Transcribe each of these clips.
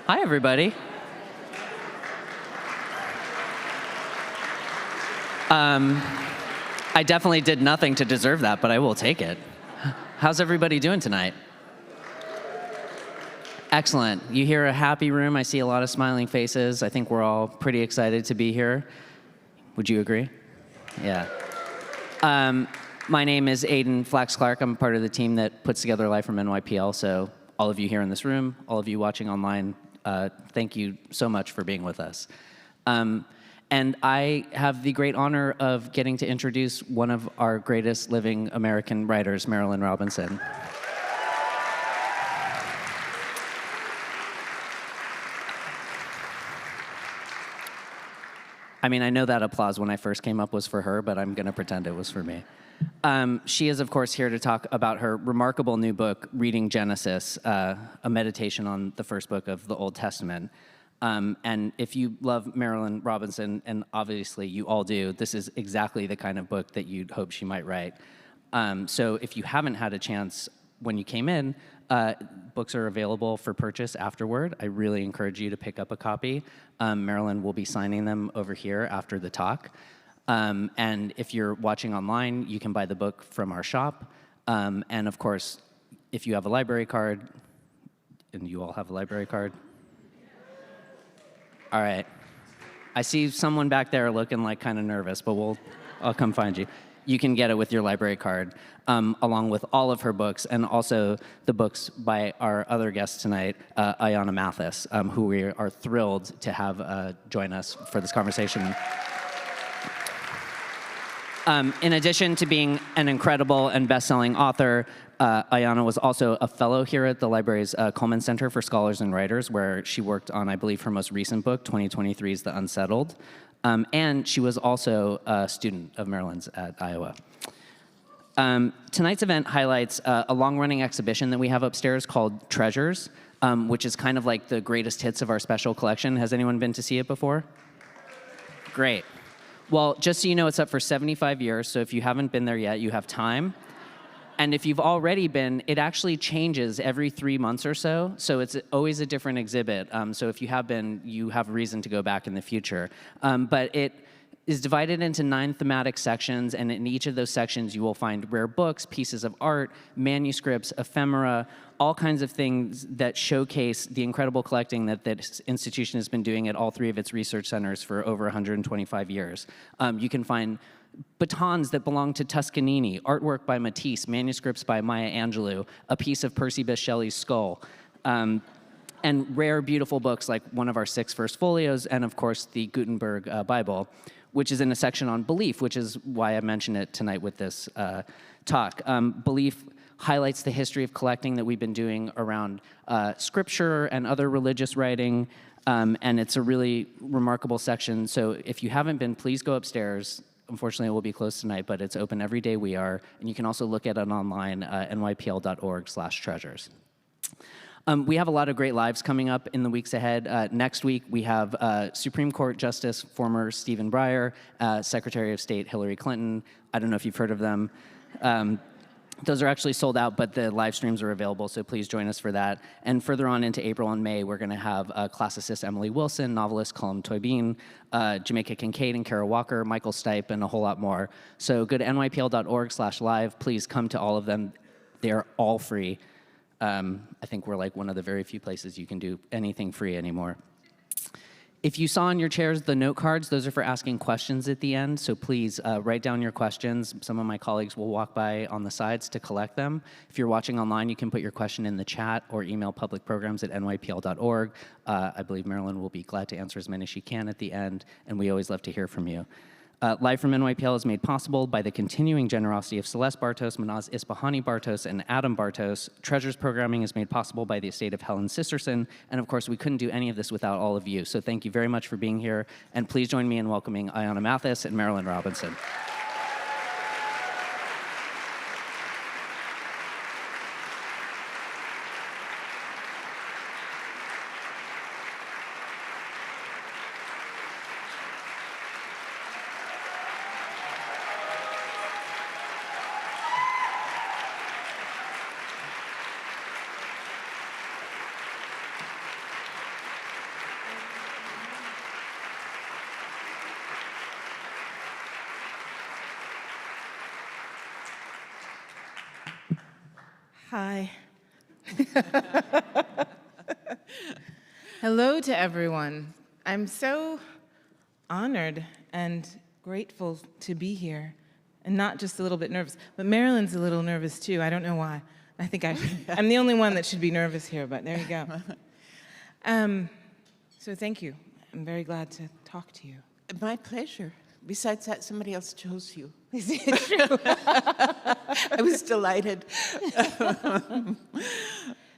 Hi, everybody. I definitely did nothing to deserve that, but I will take it. How's everybody doing tonight? Excellent. You hear a happy room. I see a lot of smiling faces. I think we're all pretty excited to be here. Would you agree? Yeah. My name is Aidan Flax-Clark. I'm part of the team that puts together Live from NYPL. So all of you here in this room, all of you watching online, thank you so much for being with us. And I have the great honor of getting to introduce one of our greatest living American writers, Marilynne Robinson. I mean, I know that applause when I first came up was for her, but I'm going to pretend it was for me. She is, of course, here to talk about her remarkable new book, Reading Genesis, a meditation on the first book of the Old Testament. And if you love Marilynne Robinson, and obviously you all do, this is exactly the kind of book that you'd hope she might write. So if you haven't had a chance when you came in, books are available for purchase afterward. I really encourage you to pick up a copy. Marilynne will be signing them over here after the talk. And if you're watching online, you can buy the book from our shop. And of course, if you have a library card, and you all have a library card, all right. I see someone back there looking like kind of nervous, but I'll come find you. You can get it with your library card, along with all of her books, and also the books by our other guest tonight, Ayana Mathis, who we are thrilled to have join us for this conversation. In addition to being an incredible and best-selling author, Ayana was also a fellow here at the library's Coleman Center for Scholars and Writers, where she worked on, I believe, her most recent book, 2023's The Unsettled. And she was also a student of Marilynne's at Iowa. Tonight's event highlights a long-running exhibition that we have upstairs called Treasures, which is kind of like the greatest hits of our special collection. Has anyone been to see it before? Great. Well, just so you know, it's up for 75 years, so if you haven't been there yet, you have time. And if you've already been, it actually changes every 3 months or so, so it's always a different exhibit. So if you have been, you have reason to go back in the future. But it is divided into 9 thematic sections, and in each of those sections you will find rare books, pieces of art, manuscripts, ephemera, all kinds of things that showcase the incredible collecting that this institution has been doing at all 3 of its research centers for over 125 years. You can find batons that belong to Toscanini, artwork by Matisse, manuscripts by Maya Angelou, a piece of Percy Bysshe Shelley's skull, and rare, beautiful books like one of our 6 first folios, and of course the Gutenberg Bible, which is in a section on belief, which is why I mentioned it tonight with this talk. Belief highlights the history of collecting that we've been doing around scripture and other religious writing, and it's a really remarkable section. So if you haven't been, please go upstairs. Unfortunately, it will be closed tonight, but it's open every day we are, and you can also look at it online, nypl.org/treasures. We have a lot of great lives coming up in the weeks ahead. Next week, we have Supreme Court Justice, former Stephen Breyer, Secretary of State Hillary Clinton. I don't know if you've heard of them. Those are actually sold out, but the live streams are available, so please join us for that. And further on into April and May, we're going to have classicist Emily Wilson, novelist Colm Toibin, Jamaica Kincaid and Kara Walker, Michael Stipe, and a whole lot more. So go to nypl.org/live. Please come to all of them. They are all free. I think we're like one of the very few places you can do anything free anymore. If you saw on your chairs the note cards, those are for asking questions at the end, so please write down your questions. Some of my colleagues will walk by on the sides to collect them. If you're watching online, you can put your question in the chat or email publicprograms@nypl.org. I believe Marilynne will be glad to answer as many as she can at the end, and we always love to hear from you. Live from NYPL is made possible by the continuing generosity of Celeste Bartos, Manaz Isbahani Bartos, and Adam Bartos. Treasures programming is made possible by the estate of Helen Sisterson, and of course we couldn't do any of this without all of you. So thank you very much for being here, and please join me in welcoming Ayana Mathis and Marilynne Robinson. Hi. Hello to everyone. I'm so honored and grateful to be here, and not just a little bit nervous, but Marilynne's a little nervous too. I don't know why. I think I'm the only one that should be nervous here, but there you go. So thank you. I'm very glad to talk to you. My pleasure. Besides that, somebody else chose you. Is it true? I was delighted.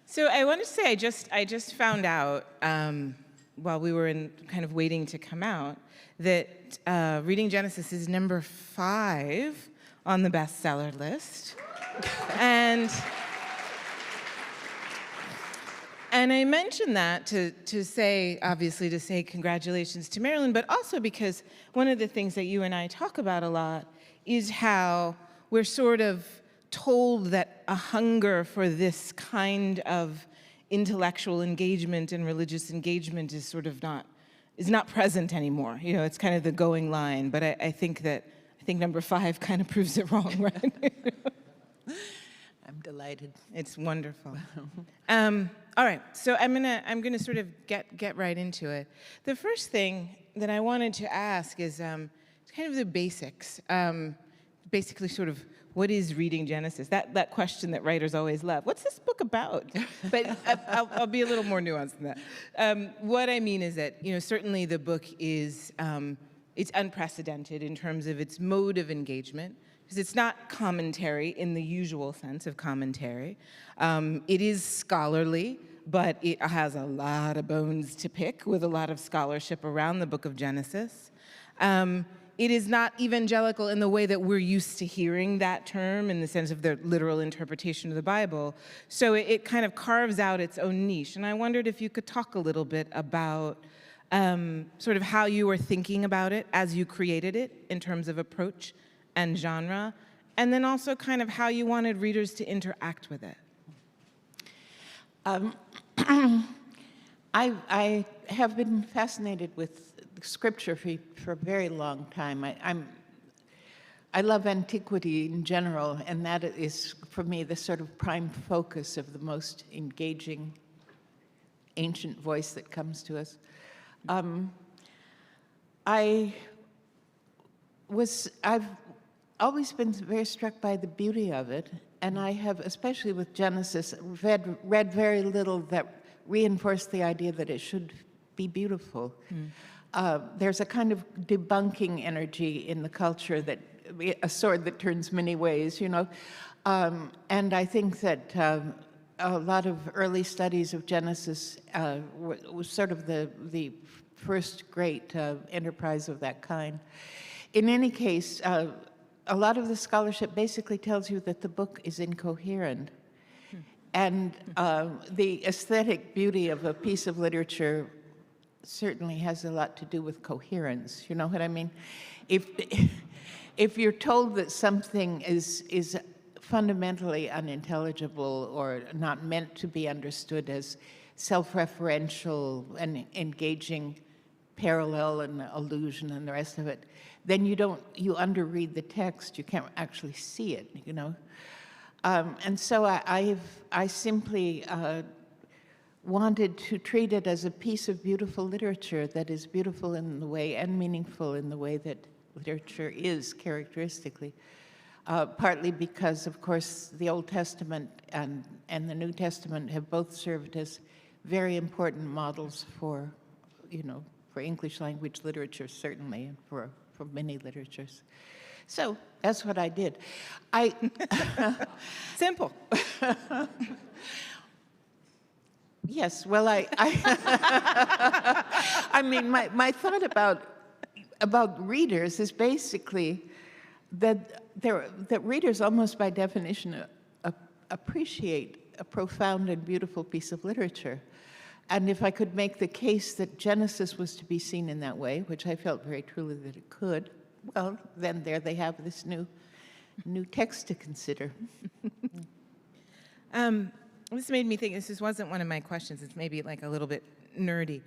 So I want to say I just found out while we were kind of waiting to come out that reading Genesis is number 5 on the bestseller list, and I mentioned that to say, obviously, to say congratulations to Marilynne, but also because one of the things that you and I talk about a lot is how we're sort of told that a hunger for this kind of intellectual engagement and religious engagement is sort of not present anymore. You know, it's kind of the going line, but I think number 5 kind of proves it wrong, right? I'm delighted. It's wonderful. All right, so I'm gonna sort of get right into it. The first thing that I wanted to ask is kind of the basics. Basically, sort of, what is reading Genesis? That question that writers always love. What's this book about? But I'll be a little more nuanced than that. What I mean is that, you know, certainly the book is it's unprecedented in terms of its mode of engagement, because it's not commentary in the usual sense of commentary. It is scholarly, but it has a lot of bones to pick with a lot of scholarship around the book of Genesis. It is not evangelical in the way that we're used to hearing that term, in the sense of the literal interpretation of the Bible. So it kind of carves out its own niche. And I wondered if you could talk a little bit about sort of how you were thinking about it as you created it in terms of approach and genre, and then also kind of how you wanted readers to interact with it. I have been fascinated with scripture for a very long time. I love antiquity in general, and that is, for me, the sort of prime focus of the most engaging ancient voice that comes to us. I've always been very struck by the beauty of it, and I have, especially with Genesis, read very little that reinforced the idea that it should be beautiful. There's a kind of debunking energy in the culture, that a sword that turns many ways, you know. And I think that a lot of early studies of Genesis was sort of the first great enterprise of that kind. In any case, a lot of the scholarship basically tells you that the book is incoherent. And the aesthetic beauty of a piece of literature certainly has a lot to do with coherence. You know what I mean? If you're told that something is fundamentally unintelligible or not meant to be understood as self-referential and engaging parallel and allusion and the rest of it, then you underread the text. You can't actually see it, you know. And so I simply wanted to treat it as a piece of beautiful literature that is beautiful in the way and meaningful in the way that literature is characteristically. Partly because, of course, the Old Testament and the New Testament have both served as very important models for, you know, for English language literature, certainly, and for many literatures. So that's what I did. Simple. Yes, well, I mean, my thought about readers is basically that readers, almost by definition, appreciate a profound and beautiful piece of literature. And if I could make the case that Genesis was to be seen in that way, which I felt very truly that it could, well, then there they have this new text to consider. This made me think, this wasn't one of my questions, it's maybe like a little bit nerdy.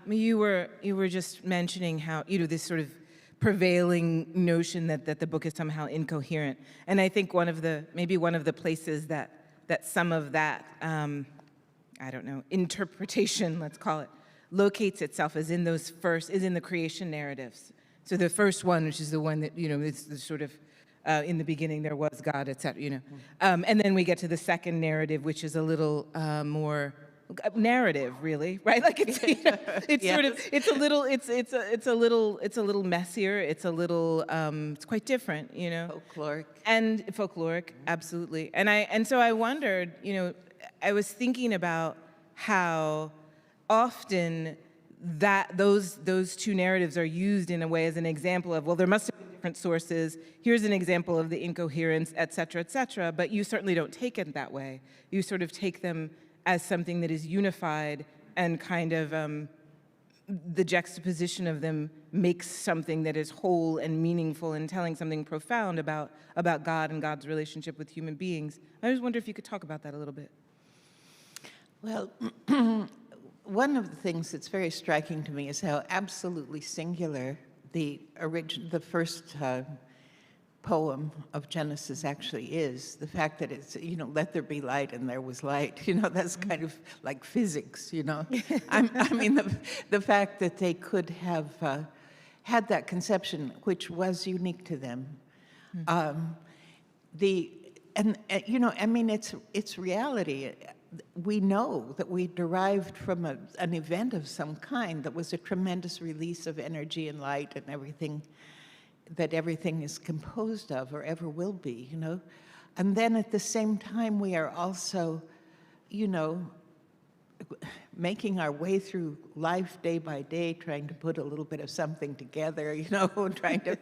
You were just mentioning how, you know, this sort of prevailing notion that the book is somehow incoherent. And I think one of the places that some of that, I don't know, interpretation, let's call it, locates itself as in the creation narratives. So the first one, which is the one that, is the sort of, in the beginning there was God, et cetera, And then we get to the second narrative, which is a little more narrative, really, right? Like it's Yes. sort of it's a little messier. It's a little it's quite different, folkloric, absolutely. And so I wondered, I was thinking about how often that those two narratives are used in a way as an example of, well, there must have been different sources. Here's an example of the incoherence, et cetera, but you certainly don't take it that way. You sort of take them as something that is unified, and kind of the juxtaposition of them makes something that is whole and meaningful and telling something profound about God and God's relationship with human beings. I just wonder if you could talk about that a little bit. Well, one of the things that's very striking to me is how absolutely singular the first poem of Genesis actually is. The fact that it's, let there be light and there was light, that's kind of like physics, I mean, the fact that they could have had that conception, which was unique to them. It's reality. We know that we derived from an event of some kind that was a tremendous release of energy and light and everything, that everything is composed of or ever will be, And then at the same time, we are also, making our way through life day by day, trying to put a little bit of something together, trying to,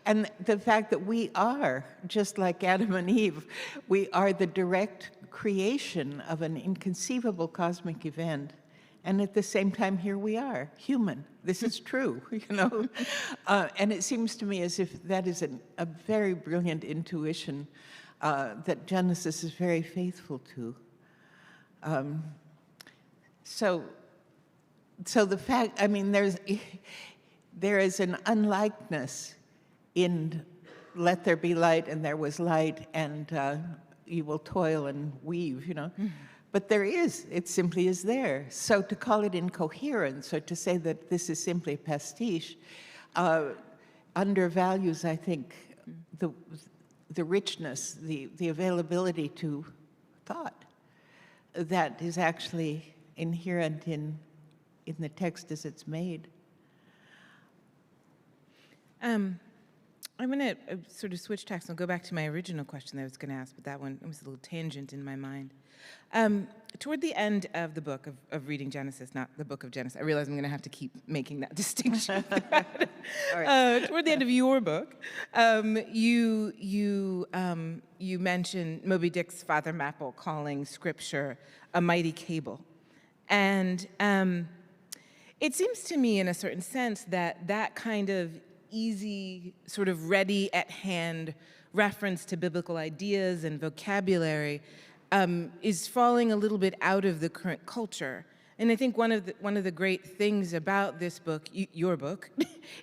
and the fact that we are, just like Adam and Eve, we are the direct creation of an inconceivable cosmic event. And at the same time, here we are, human. This is true, And it seems to me as if that is a very brilliant intuition that Genesis is very faithful to. So the fact, there is an unlikeness in let there be light and there was light and you will toil and weave, But it simply is there. So to call it incoherence or to say that this is simply pastiche undervalues, I think, the richness, the availability to thought that is actually inherent in the text as it's made. I'm going to sort of switch tacks. I'll go back to my original question that I was going to ask, but that one was a little tangent in my mind. Toward the end of the book of reading Genesis, not the book of Genesis, I realize I'm going to have to keep making that distinction. Right. Toward the end of your book, you mention Moby Dick's Father Mapple calling Scripture a mighty cable. And it seems to me, in a certain sense, that kind of easy, sort of ready at hand reference to biblical ideas and vocabulary is falling a little bit out of the current culture. And I think one of the great things about this book, your book,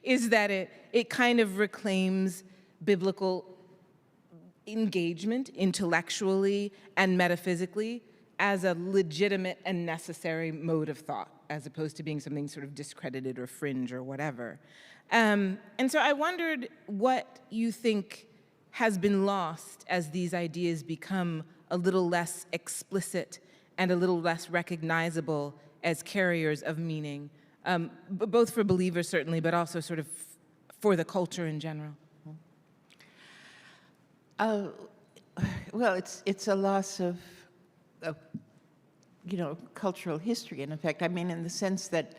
is that it kind of reclaims biblical engagement intellectually and metaphysically as a legitimate and necessary mode of thought, as opposed to being something sort of discredited or fringe or whatever. And so I wondered what you think has been lost as these ideas become a little less explicit and a little less recognizable as carriers of meaning, both for believers certainly, but also sort of for the culture in general. Well, it's a loss of cultural history, in effect. I mean, in the sense that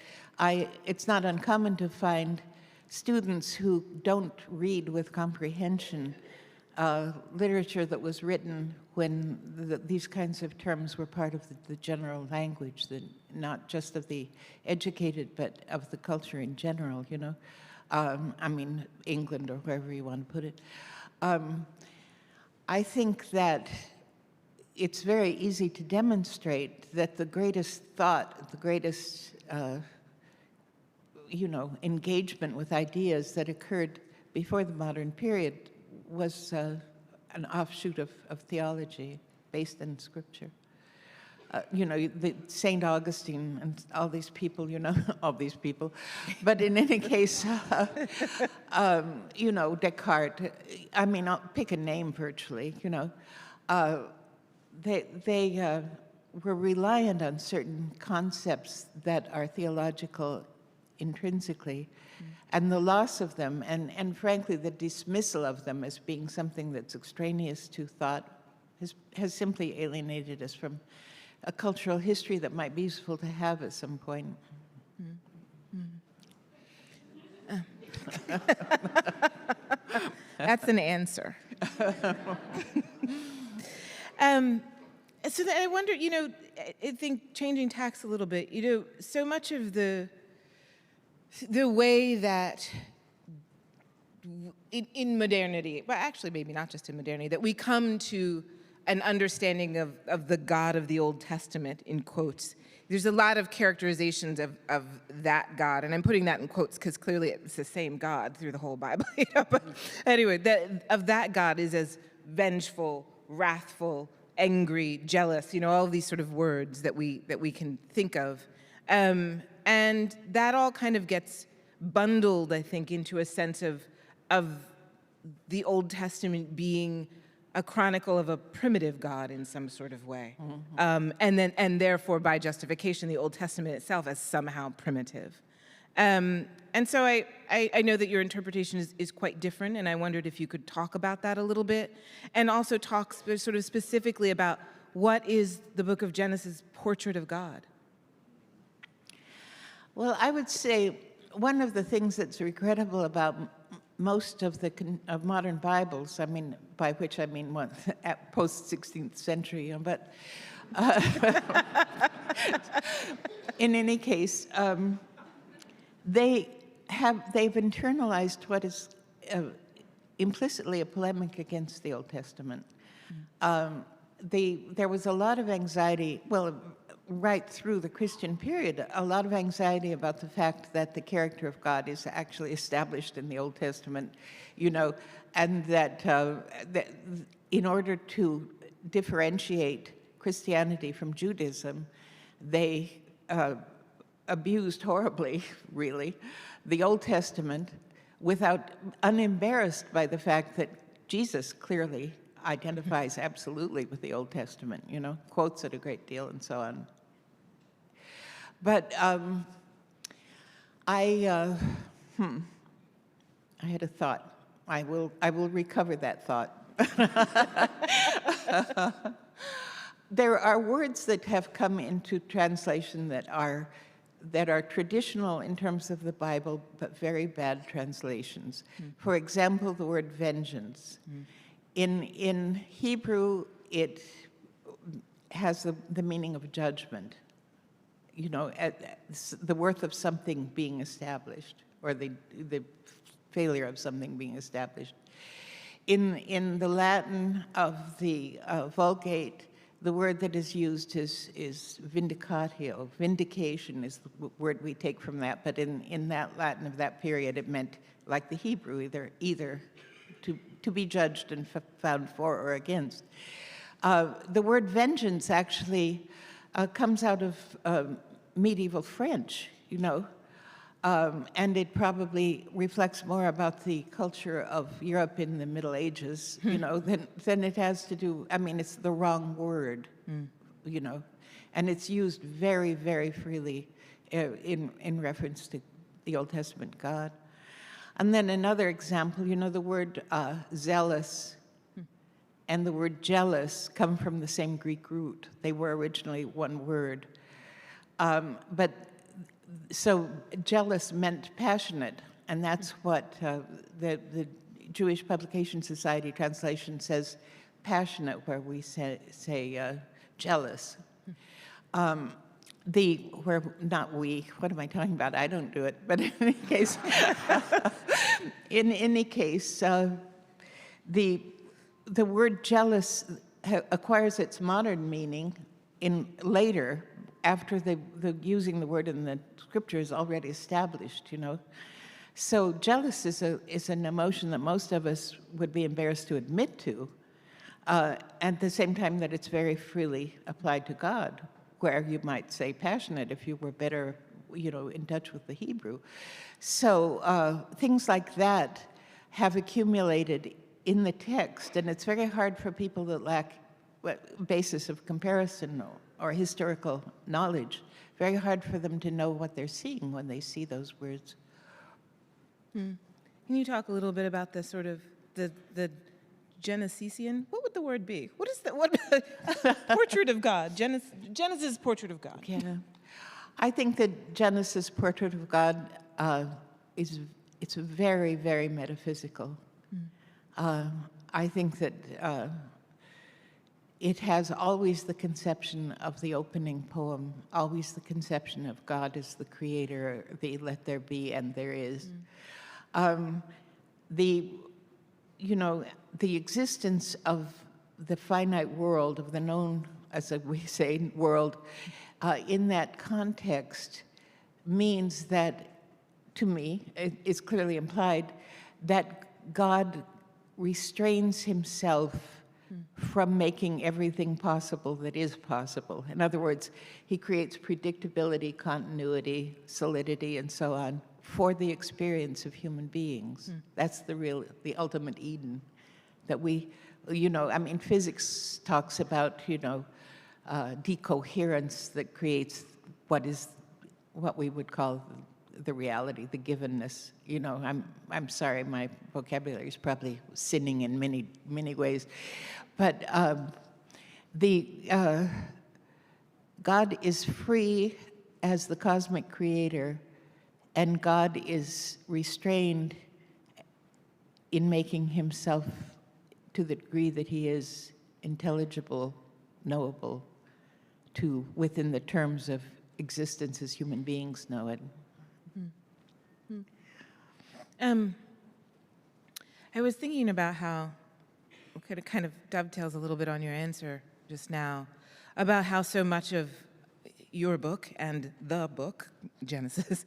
it's not uncommon to find students who don't read with comprehension literature that was written when these kinds of terms were part of the general language, not just of the educated, but of the culture in general, England or wherever you want to put it. I think that it's very easy to demonstrate that the greatest thought, the greatest engagement with ideas that occurred before the modern period was an offshoot of theology. based in Scripture. The St. Augustine and all these people, all these people. But in any case, Descartes, I'll pick a name virtually, they were reliant on certain concepts that are theological intrinsically, and the loss of them, and frankly, the dismissal of them as being something that's extraneous to thought has simply alienated us from a cultural history that might be useful to have at some point. That's an answer. So I wonder, I think changing tacks a little bit, so much of the way that in modernity, but actually maybe not just in modernity, that we come to an understanding of the God of the Old Testament, in quotes. There's a lot of characterizations of that God, and I'm putting that in quotes because clearly it's the same God through the whole Bible. But anyway, that God is as vengeful, wrathful, angry, jealous, all these sort of words that we can think of. And that all kind of gets bundled, I think, into a sense of the Old Testament being a chronicle of a primitive God in some sort of way. And therefore, by justification, the Old Testament itself as somehow primitive. And so I know that your interpretation is quite different, and I wondered if you could talk about that a little bit, and also talk sort of specifically about what is the book of Genesis' portrait of God? Well, I would say one of the things that's regrettable about most of of modern Bibles, by which I mean post-16th century, but in any case, they've internalized what is implicitly a polemic against the Old Testament. There was a lot of anxiety, right through the Christian period, a lot of anxiety about the fact that the character of God is actually established in the Old Testament, and that in order to differentiate Christianity from Judaism, they abused horribly, really, the Old Testament unembarrassed by the fact that Jesus clearly identifies absolutely with the Old Testament, quotes it a great deal and so on. But I had a thought. I will recover that thought. There are words that have come into translation that are traditional in terms of the Bible, but very bad translations. For example, the word vengeance. In Hebrew, it has the meaning of judgment. The worth of something being established, or the failure of something being established. In the Latin of the Vulgate, the word that is used is vindicatio. Vindication is the word we take from that, but in that Latin of that period, it meant, like the Hebrew, either to be judged and found for or against. The word vengeance actually comes out of medieval French, and it probably reflects more about the culture of Europe in the Middle Ages, than it has to do. It's the wrong word, and it's used very, very freely in reference to the Old Testament God. And then another example, the word zealous and the word jealous come from the same Greek root. They were originally one word. But so jealous meant passionate, and that's what the Jewish Publication Society translation says, passionate, where we say jealous. Not we, what am I talking about? I don't do it, but in any case, the word jealous acquires its modern meaning later, after the using the word in the scripture is already established, So jealous is an emotion that most of us would be embarrassed to admit to, at the same time that it's very freely applied to God, where you might say passionate if you were better, in touch with the Hebrew. So things like that have accumulated in the text, and it's very hard for people that lack basis of comparison or historical knowledge, very hard for them to know what they're seeing when they see those words. Can you talk a little bit about the sort of the Genesician? What would the word be? What is that? What portrait of God? Genesis portrait of God. Yeah, I think that Genesis portrait of God it's very, very metaphysical. I think that it has always the conception of the opening poem, always the conception of God as the creator, the let there be and there is. The existence of the finite world, of the known, as we say, world, in that context means that, to me, it's clearly implied, that God restrains himself from making everything possible that is possible. In other words, he creates predictability, continuity, solidity, and so on for the experience of human beings. That's the ultimate Eden that we, physics talks about, decoherence that creates what we would call the reality, the givenness. I'm sorry, my vocabulary is probably sinning in many, many ways. But God is free as the cosmic creator, and God is restrained in making himself, to the degree that he is intelligible, knowable, within the terms of existence as human beings know it. I was thinking about how, it kind of dovetails a little bit on your answer just now, about how so much of your book and the book, Genesis,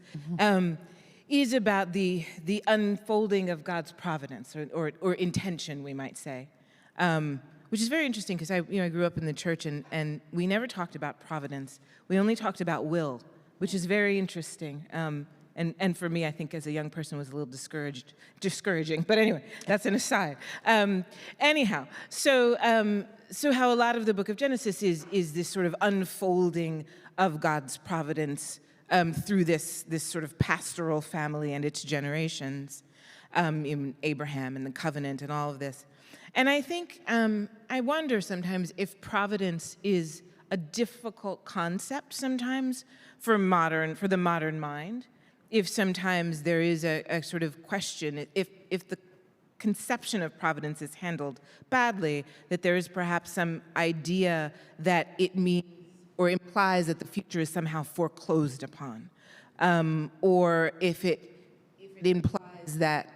is about the unfolding of God's providence or intention, we might say, which is very interesting because I grew up in the church and we never talked about providence. We only talked about will, which is very interesting. And for me, I think as a young person was a little discouraging. But anyway, that's an aside. Anyhow, so how a lot of the book of Genesis is this sort of unfolding of God's providence through this sort of pastoral family and its generations, in Abraham and the covenant and all of this. And I think, I wonder sometimes if providence is a difficult concept sometimes for the modern mind. If sometimes there is a sort of question, if the conception of providence is handled badly, that there is perhaps some idea that it means or implies that the future is somehow foreclosed upon, or if it implies that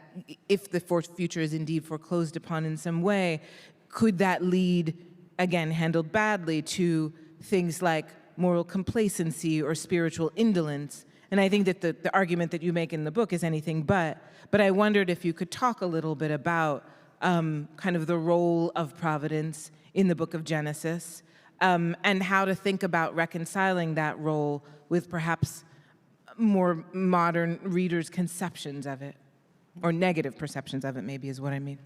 if the future is indeed foreclosed upon in some way, could that lead, again, handled badly, to things like moral complacency or spiritual indolence? And I think that the argument that you make in the book is anything but I wondered if you could talk a little bit about kind of the role of providence in the book of Genesis, and how to think about reconciling that role with perhaps more modern readers' conceptions of it, or negative perceptions of it, maybe is what I mean.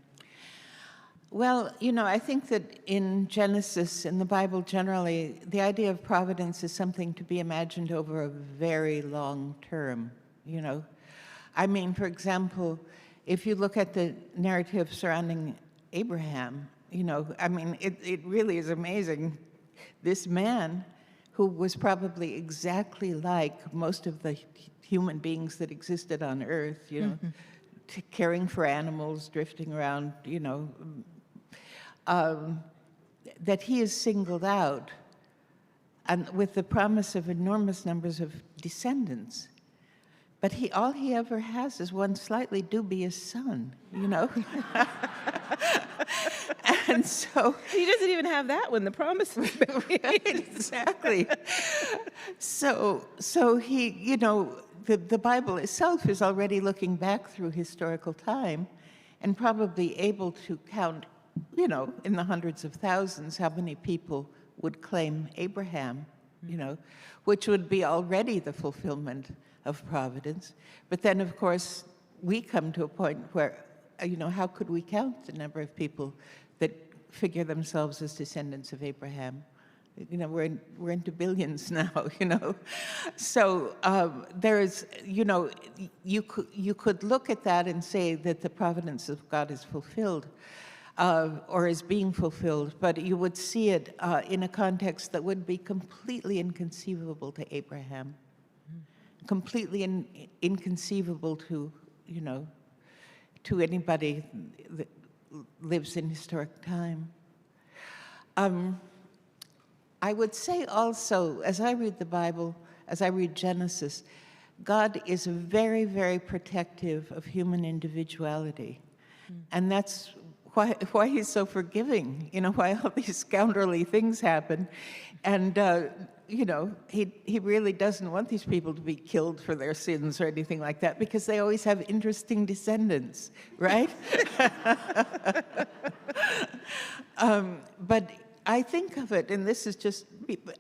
Well, I think that in Genesis, in the Bible generally, the idea of providence is something to be imagined over a very long term, for example, if you look at the narrative surrounding Abraham, it really is amazing. This man, who was probably exactly like most of the human beings that existed on Earth, caring for animals, drifting around, that he is singled out, and with the promise of enormous numbers of descendants. But all he ever has is one slightly dubious son, And so he doesn't even have that when the promise was made. Exactly. So he, the Bible itself is already looking back through historical time and probably able to count you know, in the hundreds of thousands, how many people would claim Abraham, you know, which would be already the fulfillment of providence. But then, of course, we come to a point where, you know, how could we count the number of people that figure themselves as descendants of Abraham? You know, we're into billions now, you know. So there's, you know, you could look at that and say that the providence of God is fulfilled, or is being fulfilled, but you would see it in a context that would be completely inconceivable to Abraham, completely inconceivable to, you know, to anybody that lives in historic time. I would say also, as I read the Bible, as I read Genesis, God is very, very protective of human individuality. And that's why he's so forgiving, you know, why all these scoundrelly things happen. And, you know, he really doesn't want these people to be killed for their sins or anything like that, because they always have interesting descendants, right? But I think of it, and this is just,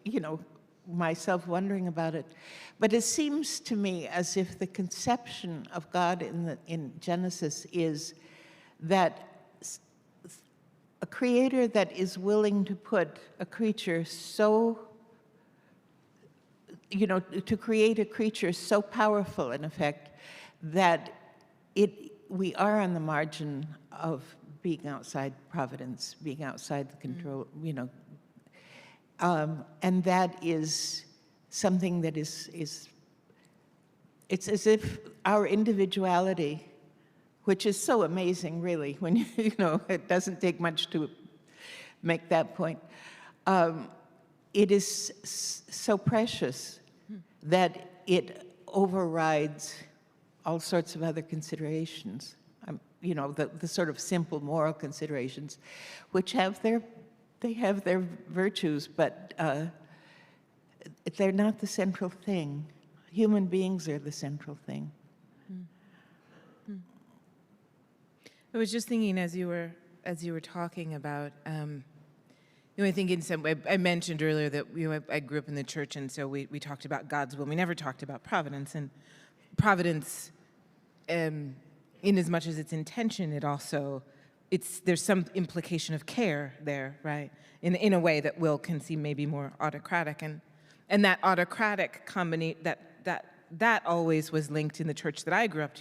you know, myself wondering about it, but it seems to me as if the conception of God in Genesis is that a creator that is willing to put a creature so, you know, to create a creature so powerful, in effect, that we are on the margin of being outside providence, being outside the control, you know. And that is something that is, it's as if our individuality, which is so amazing, really, when, you know, it doesn't take much to make that point. It is so precious that it overrides all sorts of other considerations. You know, the sort of simple moral considerations, which have their virtues, but they're not the central thing. Human beings are the central thing. I was just thinking as you were talking about, you know, I think in some way, I mentioned earlier that, you know, I grew up in the church, and so we talked about God's will. We never talked about providence, and providence, in as much as its intention, it also, there's some implication of care there, right? In a way that will can seem maybe more autocratic, and that autocratic combination, that always was linked in the church that I grew up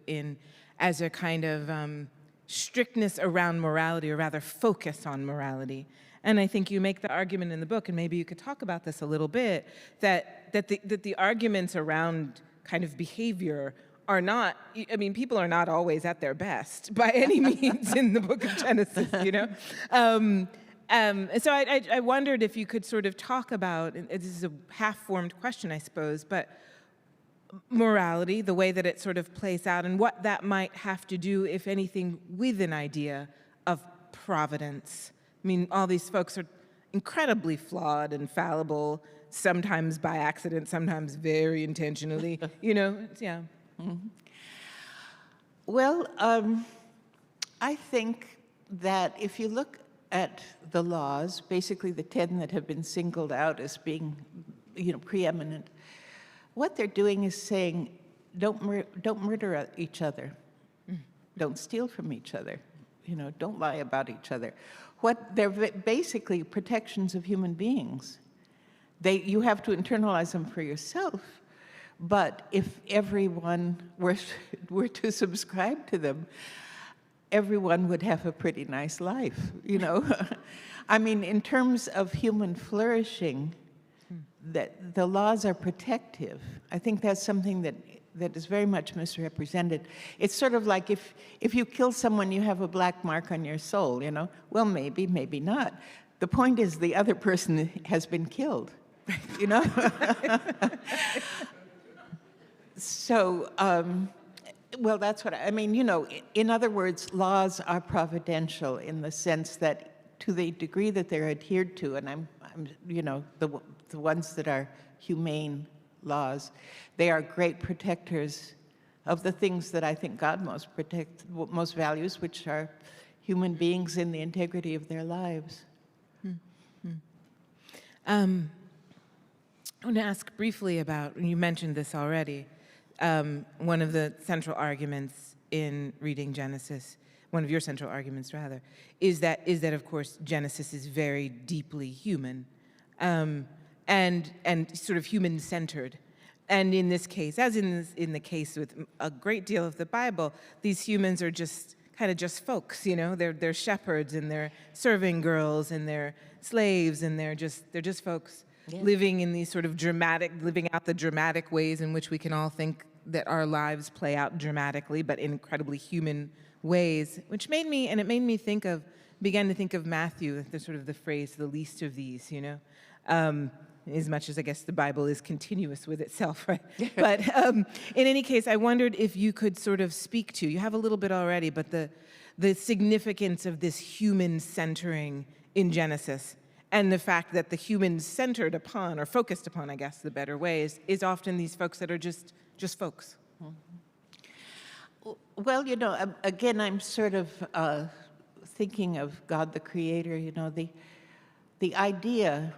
in as a kind of strictness around morality, or rather focus on morality. And I think you make the argument in the book, and maybe you could talk about this a little bit, that the arguments around kind of behavior are not, I mean, people are not always at their best by any means in the book of Genesis, you know? So I wondered if you could sort of talk about, and this is a half-formed question, I suppose, but morality, the way that it sort of plays out, and what that might have to do, if anything, with an idea of providence. I mean, all these folks are incredibly flawed and fallible, sometimes by accident, sometimes very intentionally, you know, yeah. Mm-hmm. Well, I think that if you look at the laws, basically the 10 that have been singled out as being, you know, preeminent, what they're doing is saying, don't murder each other, don't steal from each other, you know, don't lie about each other. What they're basically protections of human beings. You have to internalize them for yourself. But if everyone were to subscribe to them, everyone would have a pretty nice life, you know? I mean, in terms of human flourishing, that the laws are protective. I think that's something that is very much misrepresented. It's sort of like if you kill someone, you have a black mark on your soul, you know? Well, maybe, maybe not. The point is the other person has been killed, you know? So, well, that's what I mean, you know, in other words, laws are providential in the sense that to the degree that they're adhered to, and I'm you know, the ones that are humane laws, they are great protectors of the things that I think God most values, which are human beings in the integrity of their lives. I want to ask briefly about, you mentioned this already, one of the central arguments in reading Genesis, one of your central arguments rather, is that of course Genesis is very deeply human, and sort of human-centered. And in this case, as in the case with a great deal of the Bible, these humans are just kind of just folks, you know. They're shepherds and they're serving girls and they're slaves and they're just folks living in these sort of living out the dramatic ways in which we can all think that our lives play out dramatically, but in incredibly human ways, which made me began to think of Matthew, the sort of the phrase, the least of these, you know. As much as I guess the Bible is continuous with itself, right? But in any case, I wondered if you could sort of speak to, you have a little bit already, but the significance of this human centering in Genesis, and the fact that the humans centered upon, or focused upon, I guess the better way, is often these folks that are just folks. Well, you know, again, I'm sort of thinking of God the Creator, you know, the idea,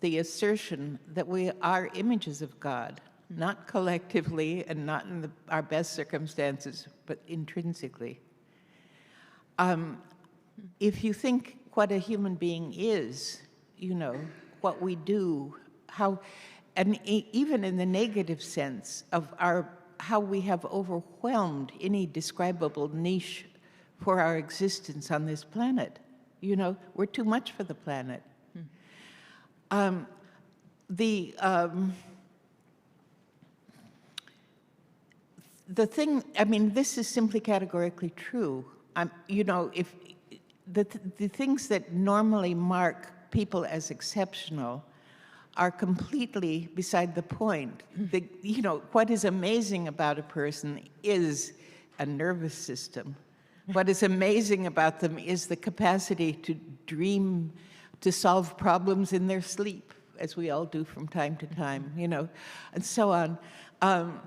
the assertion that we are images of God, not collectively and not in our best circumstances, but intrinsically. If you think what a human being is, you know, what we do, how, and even in the negative sense of how we have overwhelmed any describable niche for our existence on this planet. You know, we're too much for the planet. The thing, I mean, this is simply categorically true. You know, if the things that normally mark people as exceptional are completely beside the point. You know, what is amazing about a person is a nervous system. What is amazing about them is the capacity to dream, to solve problems in their sleep, as we all do from time to time, you know, and so on. Our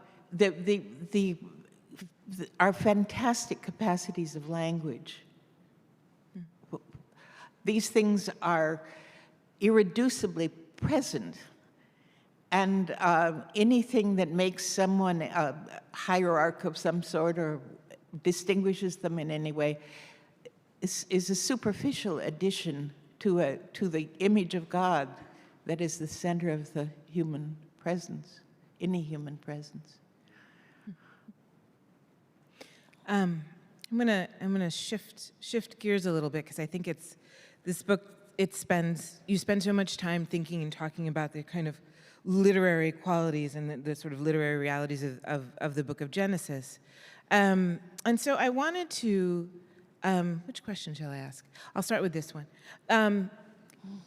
fantastic capacities of language. These things are irreducibly present, and anything that makes someone a hierarch of some sort or distinguishes them in any way is a superficial addition to the image of God that is the center of the human presence, any human presence. I'm gonna shift gears a little bit, because I think this book. You spend so much time thinking and talking about the kind of literary qualities and the sort of literary realities of the book of Genesis. And so I wanted to, which question shall I ask? I'll start with this one.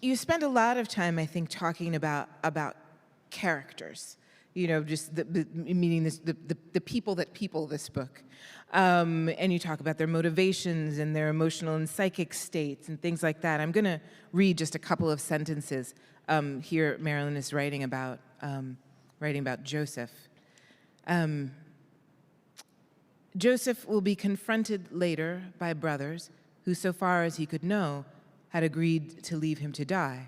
You spend a lot of time, I think, talking about characters, you know, just meaning the people that people this book. And you talk about their motivations and their emotional and psychic states and things like that. I'm going to read just a couple of sentences. Here, Marilynne is writing about Joseph. Joseph will be confronted later by brothers who, so far as he could know, had agreed to leave him to die.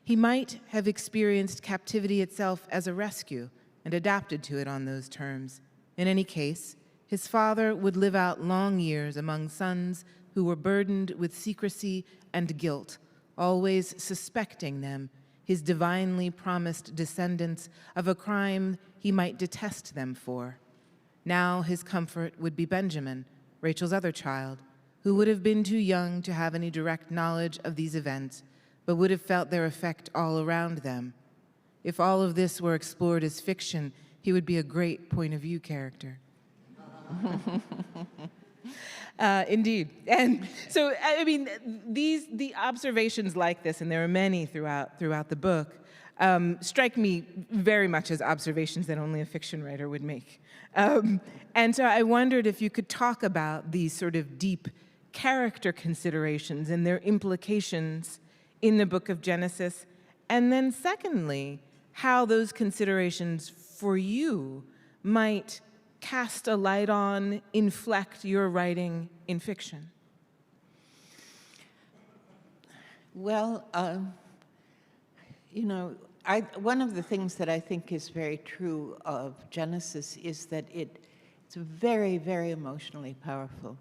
He might have experienced captivity itself as a rescue and adapted to it on those terms. In any case, his father would live out long years among sons who were burdened with secrecy and guilt, always suspecting them, his divinely promised descendants, of a crime he might detest them for. Now his comfort would be Benjamin, Rachel's other child, who would have been too young to have any direct knowledge of these events, but would have felt their effect all around them. If all of this were explored as fiction, he would be a great point of view character. Indeed. And so, I mean, the observations like this, and there are many throughout the book, strike me very much as observations that only a fiction writer would make. And so I wondered if you could talk about these sort of deep character considerations and their implications in the book of Genesis, and then secondly, how those considerations for you might cast a light on, inflect your writing in fiction. Well, you know, one of the things that I think is very true of Genesis is that it's very, very emotionally powerful.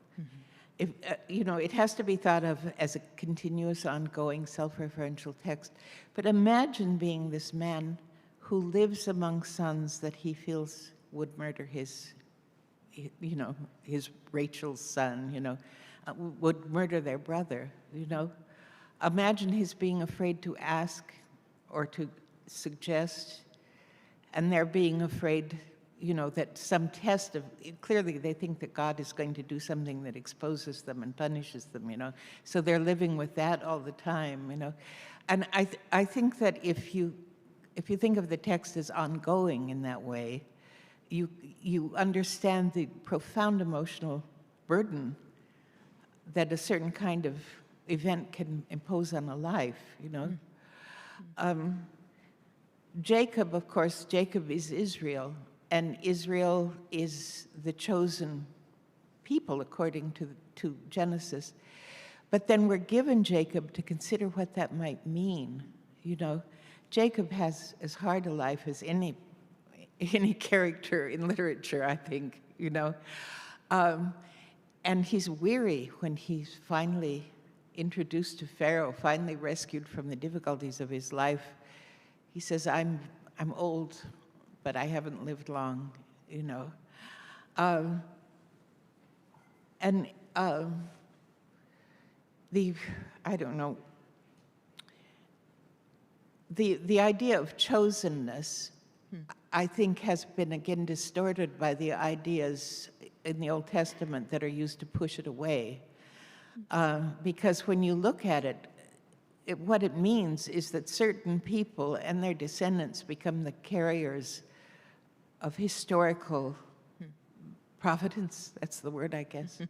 If, you know, it has to be thought of as a continuous, ongoing, self-referential text. But imagine being this man who lives among sons that he feels would murder his, you know, his Rachel's son, you know, would murder their brother, you know. Imagine his being afraid to ask or to suggest, and they're being afraid, you know, that some test of, clearly they think that God is going to do something that exposes them and punishes them, you know. So they're living with that all the time, you know. And I think that if you think of the text as ongoing in that way, you understand the profound emotional burden that a certain kind of event can impose on a life, you know. Jacob, of course, Jacob is Israel, and Israel is the chosen people according to Genesis. But then we're given Jacob to consider what that might mean, you know. Jacob has as hard a life as any character in literature, I think, you know. And he's weary when he's finally introduced to Pharaoh, finally rescued from the difficulties of his life. He says, I'm old, but I haven't lived long, you know. I don't know, the idea of chosenness, I think, has been again distorted by the ideas in the Old Testament that are used to push it away. Because when you look at it, what it means is that certain people and their descendants become the carriers of historical providence, that's the word, I guess.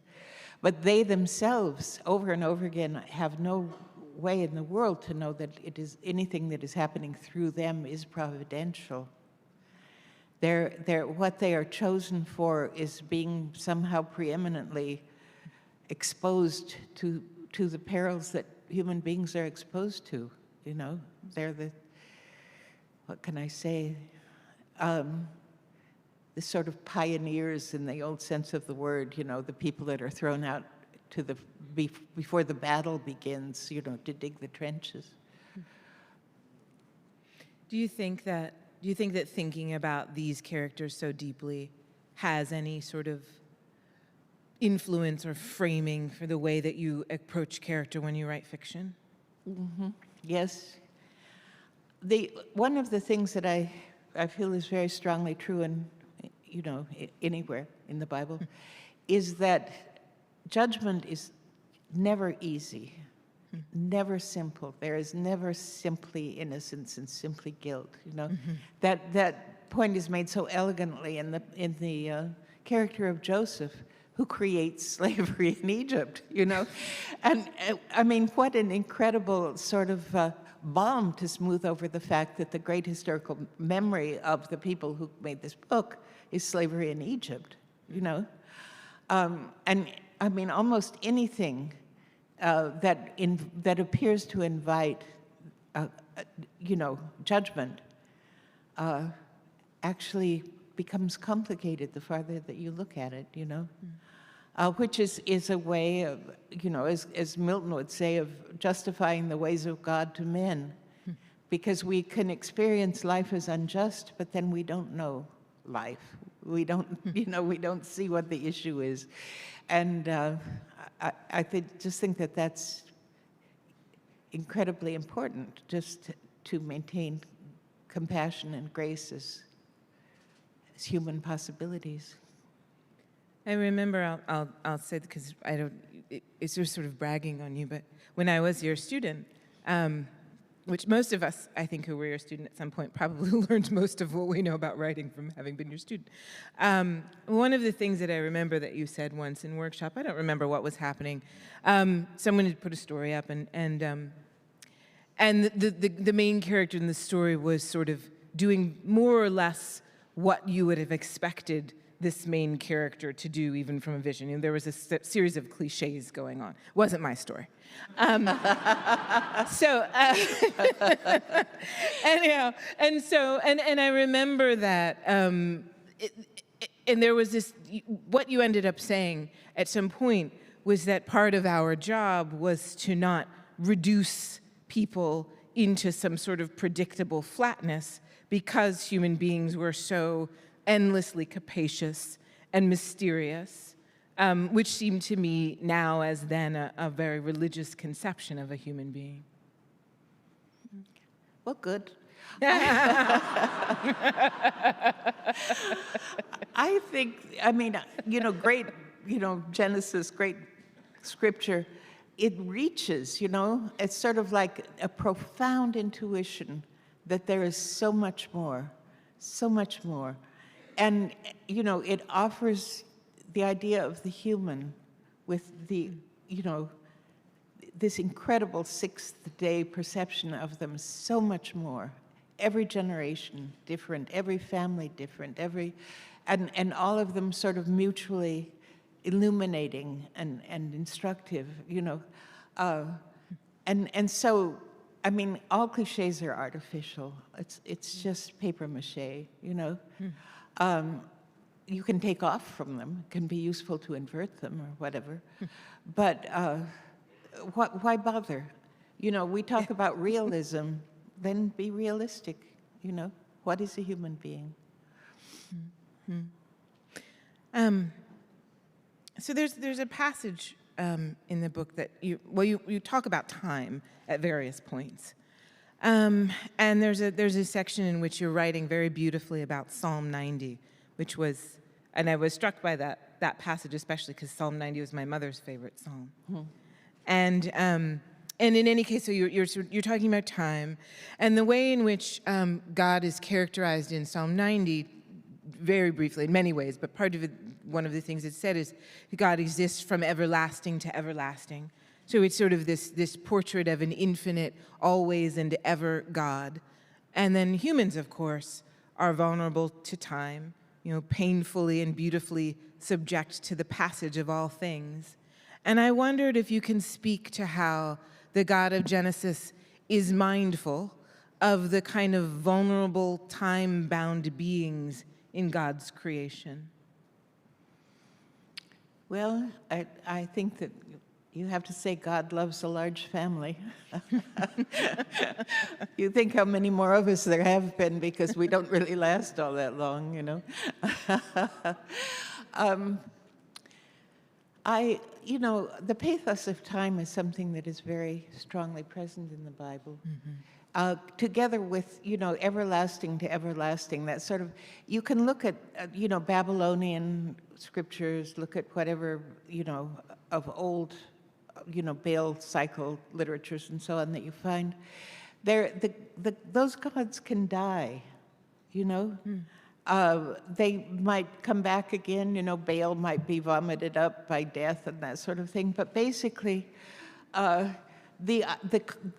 But they themselves, over and over again, have no way in the world to know that it is anything that is happening through them is providential. What they are chosen for is being somehow preeminently exposed to the perils that human beings are exposed to, you know. They're the, what can I say, the sort of pioneers in the old sense of the word, you know, the people that are thrown out to the, before the battle begins, you know, to dig the trenches. Do you think that thinking about these characters so deeply has any sort of influence or framing for the way that you approach character when you write fiction? Mm-hmm. Yes. One of the things that I feel is very strongly true in, you know, anywhere in the Bible, is that judgment is never easy, never simple. There is never simply innocence and simply guilt, you know. That point is made so elegantly in the character of Joseph, who creates slavery in Egypt, you know. And I mean, what an incredible sort of balm to smooth over the fact that the great historical memory of the people who made this book is slavery in Egypt, you know. And I mean, almost anything that appears to invite, you know, judgment actually becomes complicated the farther that you look at it, you know. Which is a way of, you know, as Milton would say, of justifying the ways of God to men. Because we can experience life as unjust, but then we don't know life. We don't, you know, we don't see what the issue is. And I just think that that's incredibly important, just to maintain compassion and grace as human possibilities. I remember, I'll say, because I don't, it's just sort of bragging on you, but when I was your student, which most of us, I think, who were your student at some point probably learned most of what we know about writing from having been your student. One of the things that I remember that you said once in workshop, I don't remember what was happening, someone had put a story up, and the main character in the story was sort of doing more or less what you would have expected this main character to do, even from a vision. You know, there was a series of cliches going on. Wasn't my story. Anyhow, and I remember that, and there was this, what you ended up saying at some point was that part of our job was to not reduce people into some sort of predictable flatness, because human beings were so endlessly capacious and mysterious, which seemed to me now as then a very religious conception of a human being. Well, good. I think, I mean, great, Genesis, great scripture, it reaches, it's sort of like a profound intuition that there is so much more. And, it offers the idea of the human with the, this incredible sixth-day perception of them so much more. Every generation different, every family different, and all of them sort of mutually illuminating and instructive, and so, I mean, all cliches are artificial. It's just paper mache, You can take off from them. It can be useful to invert them or whatever. But why bother? We talk about realism, then be realistic, What is a human being? So there's a passage in the book that you talk about time at various points. And there's a section in which you're writing very beautifully about Psalm 90, which was, and I was struck by that passage especially because Psalm 90 was my mother's favorite psalm. And in any case, so you're talking about time, and the way in which God is characterized in Psalm 90, very briefly, in many ways, but part of it, one of the things it said is God exists from everlasting to everlasting. So it's sort of this portrait of an infinite, always and ever God. And then humans, of course, are vulnerable to time, painfully and beautifully subject to the passage of all things. And I wondered if you can speak to how the God of Genesis is mindful of the kind of vulnerable, time-bound beings in God's creation. Well, I think that you have to say God loves a large family. You think how many more of us there have been, because we don't really last all that long, The pathos of time is something that is very strongly present in the Bible. Together with, everlasting to everlasting, that sort of, you can look at, Babylonian scriptures, look at whatever, of old, Baal cycle literatures and so on that you find. Those gods can die, They might come back again, Baal might be vomited up by death and that sort of thing, but basically, the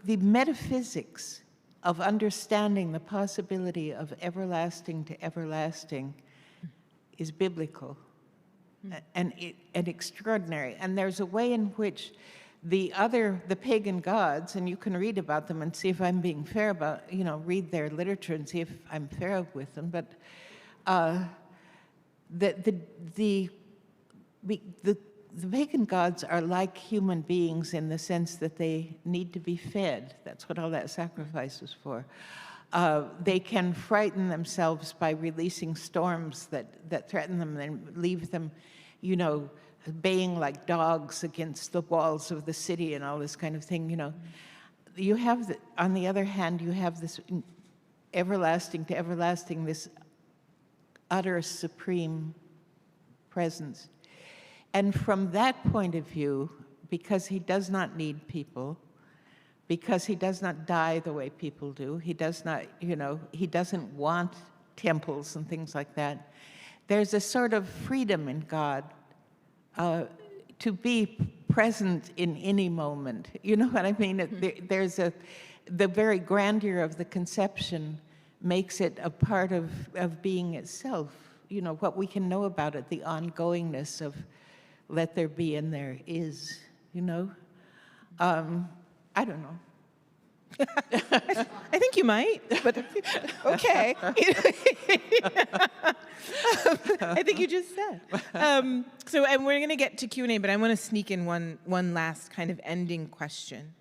metaphysics of understanding the possibility of everlasting to everlasting is biblical and extraordinary. And there's a way in which the pagan gods, and you can read about them and see if I'm being fair about, read their literature and see if I'm fair with them, but the pagan gods are like human beings in the sense that they need to be fed. That's what all that sacrifice is for. They can frighten themselves by releasing storms that threaten them and leave them, baying like dogs against the walls of the city and all this kind of thing, You have, on the other hand, you have this everlasting to everlasting, this utter supreme presence. And from that point of view, because he does not need people, because he does not die the way people do, he does not, he doesn't want temples and things like that, there's a sort of freedom in God to be present in any moment. You know what I mean? The very grandeur of the conception makes it a part of being itself, what we can know about it, the ongoingness of let there be and there is, I don't know. I think you might, but okay. I think you just said. And we're going to get to Q&A, but I want to sneak in one last kind of ending question,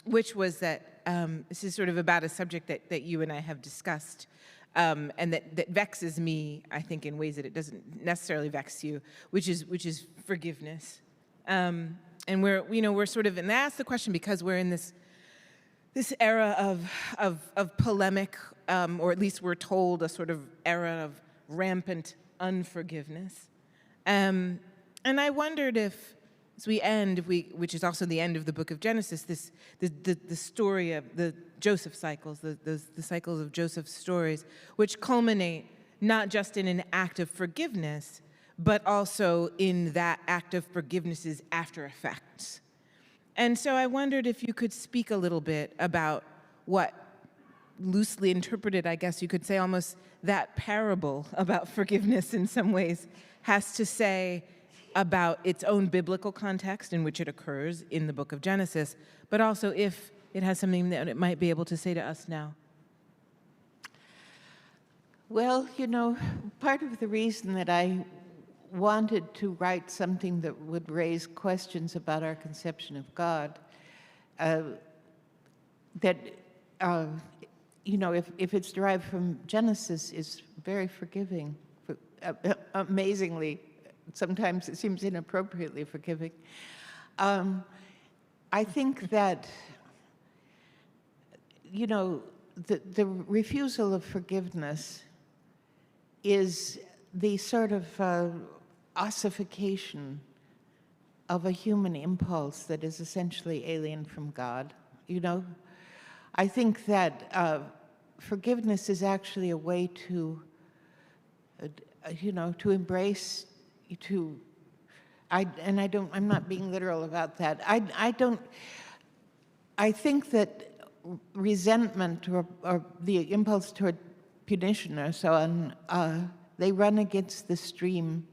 which was that this is sort of about a subject that you and I have discussed, and that vexes me, I think, in ways that it doesn't necessarily vex you, which is forgiveness. And we're sort of, and I ask the question because we're in this era of polemic, or at least we're told a sort of era of rampant unforgiveness. And I wondered if, as we end, which is also the end of the book of Genesis, the story of the Joseph cycles, the cycles of Joseph's stories, which culminate not just in an act of forgiveness, but also in that act of forgiveness's after effects. And so I wondered if you could speak a little bit about what, loosely interpreted, I guess you could say, almost that parable about forgiveness in some ways has to say about its own biblical context in which it occurs in the book of Genesis, but also if it has something that it might be able to say to us now. Well, part of the reason that I wanted to write something that would raise questions about our conception of God, that, if it's derived from Genesis, is very forgiving, amazingly. Sometimes it seems inappropriately forgiving. I think that, the refusal of forgiveness is the sort of ossification of a human impulse that is essentially alien from God. I think that forgiveness is actually a way to, to embrace, I'm not being literal about that. I think that resentment or the impulse toward punition or so on, they run against the stream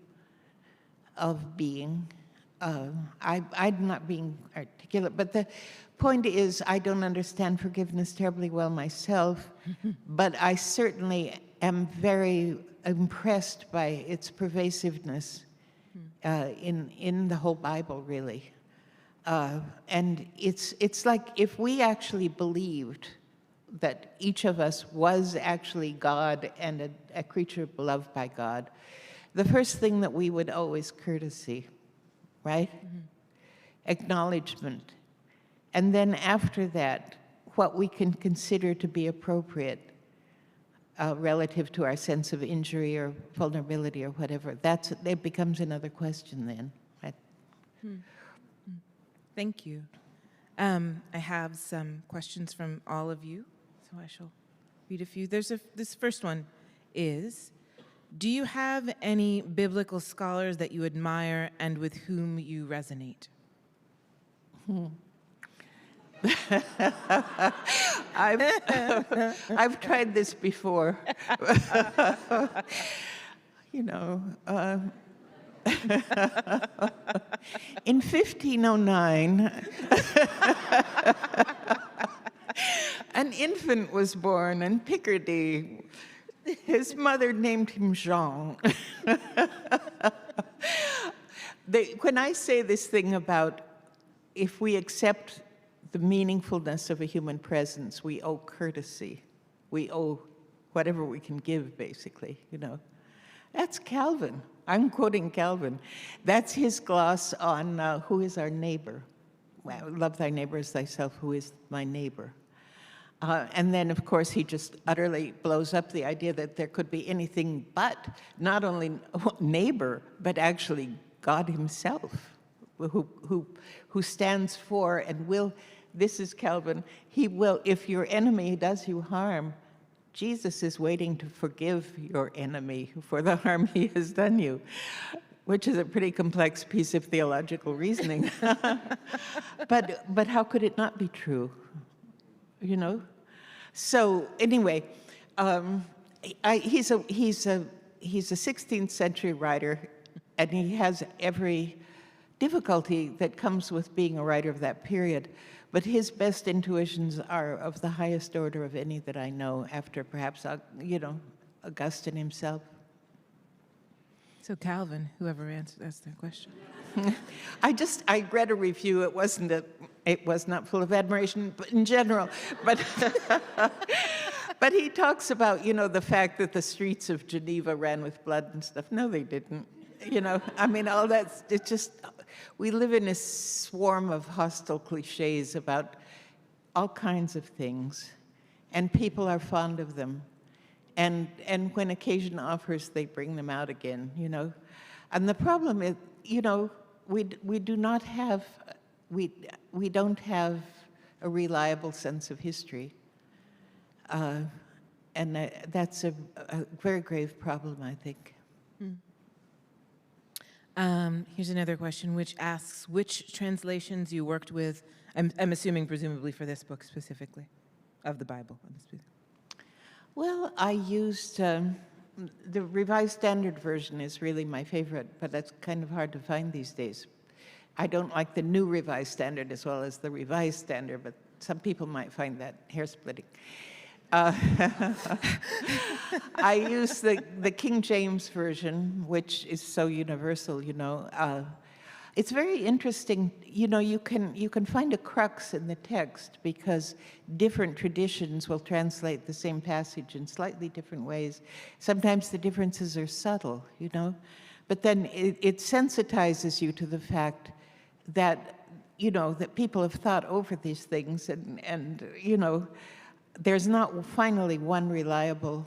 of being. I'm not being articulate, but the point is I don't understand forgiveness terribly well myself, but I certainly am very impressed by its pervasiveness in the whole Bible, really. And it's like if we actually believed that each of us was actually God and a creature beloved by God, the first thing that we would owe is courtesy, right? Mm-hmm. Acknowledgement. And then after that, what we can consider to be appropriate relative to our sense of injury or vulnerability or whatever, it becomes another question then. Right? Thank you. I have some questions from all of you, so I shall read a few. This first one is, do you have any biblical scholars that you admire and with whom you resonate? I've tried this before. In 1509, an infant was born in Picardy. His mother named him Jean. When I say this thing about if we accept the meaningfulness of a human presence, we owe courtesy. We owe whatever we can give, basically, That's Calvin. I'm quoting Calvin. That's his gloss on who is our neighbor. Well, love thy neighbor as thyself, who is my neighbor. And then, of course, he just utterly blows up the idea that there could be anything but not only neighbor, but actually God himself, who stands for and will, this is Calvin, he will, if your enemy does you harm, Jesus is waiting to forgive your enemy for the harm he has done you, which is a pretty complex piece of theological reasoning. But how could it not be true? So anyway, he's he's a 16th century writer, and he has every difficulty that comes with being a writer of that period. But his best intuitions are of the highest order of any that I know, after perhaps, Augustine himself. So Calvin, whoever asked that question. I read a review. It was not full of admiration, but in general. But but he talks about, the fact that the streets of Geneva ran with blood and stuff. No, they didn't. All that's, it's just, we live in a swarm of hostile cliches about all kinds of things, and people are fond of them. And when occasion offers, they bring them out again, And the problem is, we don't have a reliable sense of history. And that's a very grave problem, I think. Here's another question, which asks which translations you worked with. I'm assuming, presumably, for this book specifically, of the Bible. Well, I used the Revised Standard Version is really my favorite, but that's kind of hard to find these days. I don't like the New Revised Standard as well as the Revised Standard, but some people might find that hair-splitting. I use the King James Version, which is so universal, It's very interesting, you can find a crux in the text because different traditions will translate the same passage in slightly different ways. Sometimes the differences are subtle, but then it sensitizes you to the fact that, that people have thought over these things and there's not finally one reliable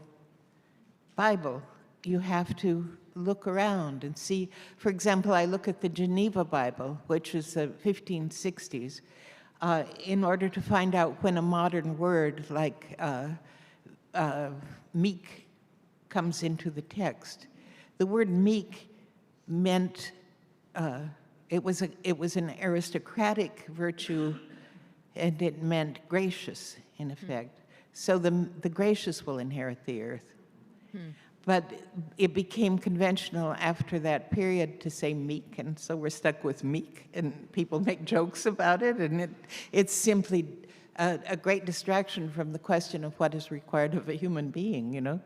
Bible. You have to look around and see. For example, I look at the Geneva Bible, which is the 1560s, in order to find out when a modern word like meek comes into the text. The word meek meant, it was an aristocratic virtue, and it meant gracious, in effect. So the gracious will inherit the earth. But it became conventional after that period to say meek, and so we're stuck with meek, and people make jokes about it, and it's simply a great distraction from the question of what is required of a human being,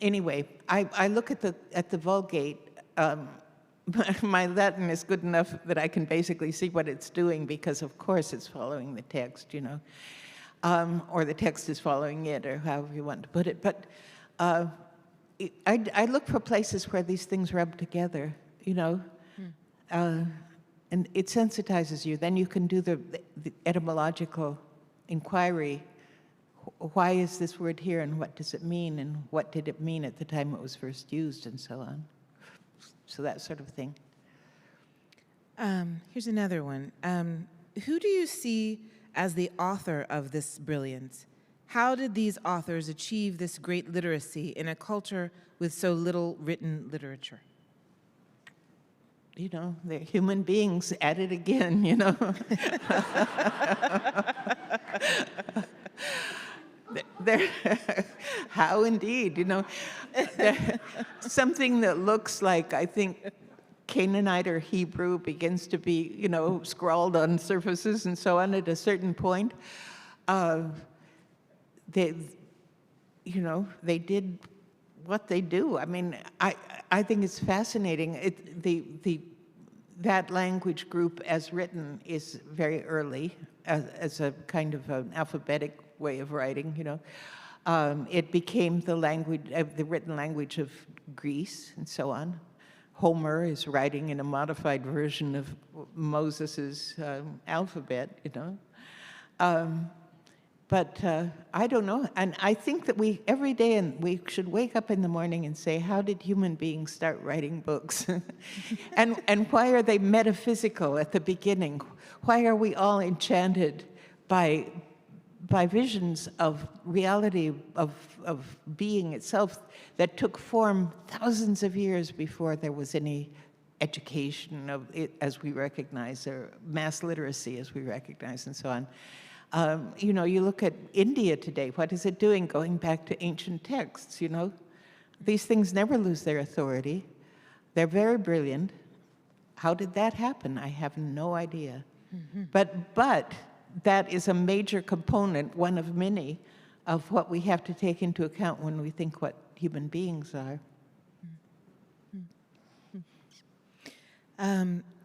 Anyway, I look at the Vulgate. My Latin is good enough that I can basically see what it's doing because, of course, it's following the text, or the text is following it, or however you want to put it. But I look for places where these things rub together, and it sensitizes you. Then you can do the etymological inquiry. Why is this word here, and what does it mean, and what did it mean at the time it was first used, and so on. So that sort of thing. Here's another one. Who do you see as the author of this brilliance? How did these authors achieve this great literacy in a culture with so little written literature? They're human beings at it again, How indeed, something that looks like, I think, Canaanite or Hebrew begins to be, scrawled on surfaces and so on at a certain point. They did what they do. I think it's fascinating. That language group as written is very early, as a kind of an alphabetic way of writing, It became the written language of Greece and so on. Homer is writing in a modified version of Moses's alphabet, But I don't know. And I think that every day, we should wake up in the morning and say, how did human beings start writing books? and why are they metaphysical at the beginning? Why are we all enchanted by visions of reality, of being itself that took form thousands of years before there was any education of it as we recognize, or mass literacy as we recognize, and so on. You look at India today, what is it doing? Going back to ancient texts, These things never lose their authority. They're very brilliant. How did that happen? I have no idea. But that is a major component, one of many, of what we have to take into account when we think what human beings are.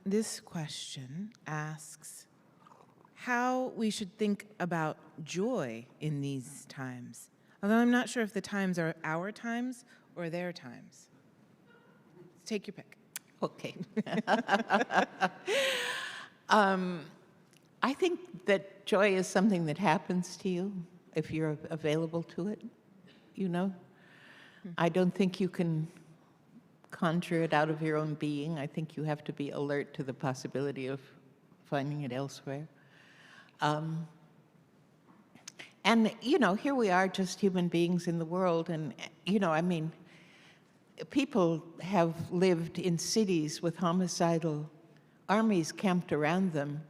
This question asks how we should think about joy in these times. Although I'm not sure if the times are our times or their times. Take your pick. Okay. I think that joy is something that happens to you if you're available to it, you know? I don't think you can conjure it out of your own being. I think you have to be alert to the possibility of finding it elsewhere. And, you know, here we are, just human beings in the world, and, you know, I mean, people have lived in cities with homicidal armies camped around them,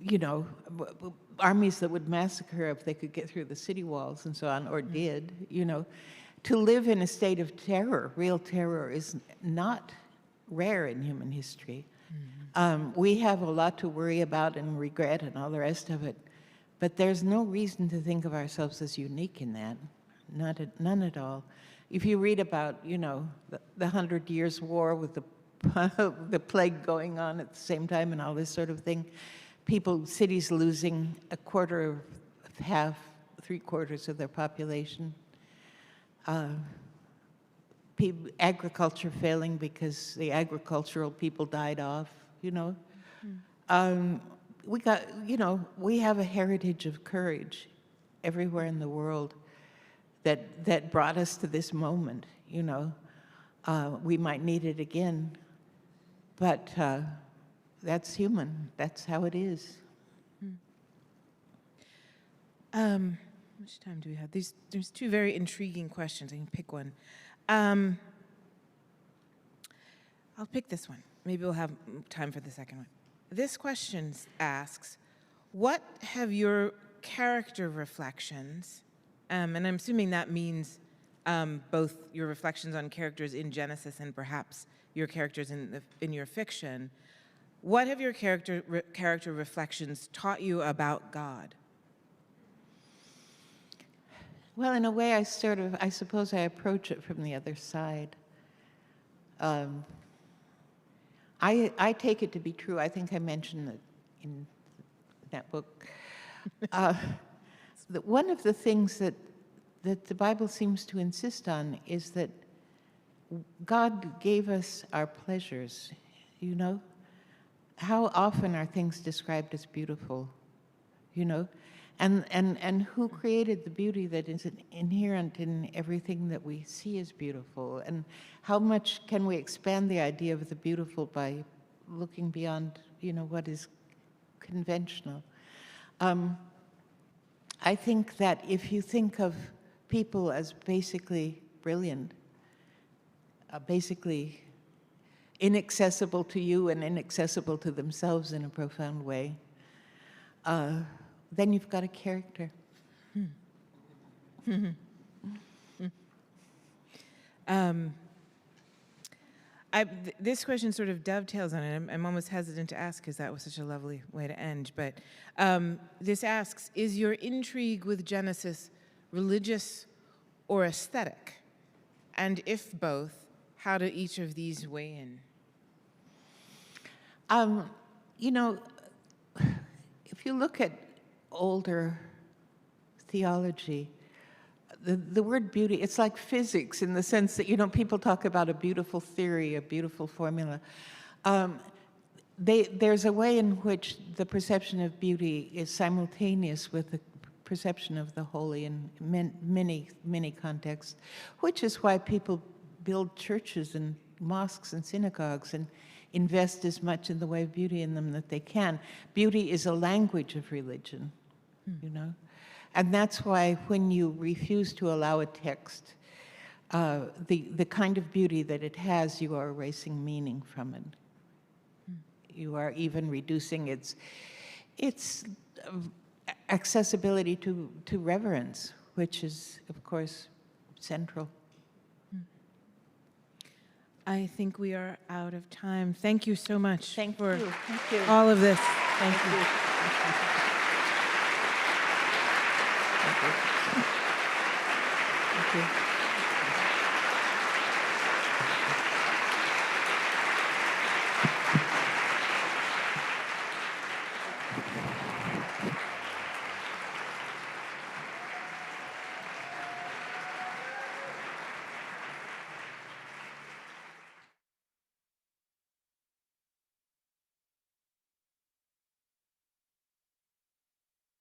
you know, armies that would massacre if they could get through the city walls and so on, or did, you know. To live in a state of terror, real terror, is not rare in human history. We have a lot to worry about and regret and all the rest of it, but there's no reason to think of ourselves as unique in that, none at all. If you read about, you know, the 100 Years' War with the plague going on at the same time and all this sort of thing, cities losing a quarter, half, 3/4 of their population, agriculture failing because the agricultural people died off, you know. We have a heritage of courage everywhere in the world that brought us to this moment, you know. We might need it again, but that's human. That's how it is. How much time do we have? There's two very intriguing questions. I can pick one. I'll pick this one. Maybe we'll have time for the second one. This question asks, what have your character reflections, and I'm assuming that means both your reflections on characters in Genesis and perhaps your characters in your fiction, what have your character reflections taught you about God? Well, in a way, I suppose I approach it from the other side. I take it to be true. I think I mentioned that in that book. That one of the things that the Bible seems to insist on is that God gave us our pleasures, you know? How often are things described as beautiful, you know? And who created the beauty that is inherent in everything that we see as beautiful? And how much can we expand the idea of the beautiful by looking beyond, you know, what is conventional? I think that if you think of people as basically brilliant, basically inaccessible to you and inaccessible to themselves in a profound way, then you've got a character. This question sort of dovetails on it. I'm almost hesitant to ask because that was such a lovely way to end. But this asks, is your intrigue with Genesis religious or aesthetic? And if both, how do each of these weigh in? You know, if you look at older theology, the word beauty, it's like physics in the sense that, you know, people talk about a beautiful theory, a beautiful formula. There's a way in which the perception of beauty is simultaneous with the perception of the holy in many, many contexts, which is why people build churches and mosques and synagogues and invest as much in the way of beauty in them that they can. Beauty is a language of religion, you know? And that's why when you refuse to allow a text the kind of beauty that it has, you are erasing meaning from it. You are even reducing its accessibility to reverence, which is, of course, central. I think we are out of time. Thank you so much Thank for you. Thank you. all of this. Thank you. Thank you.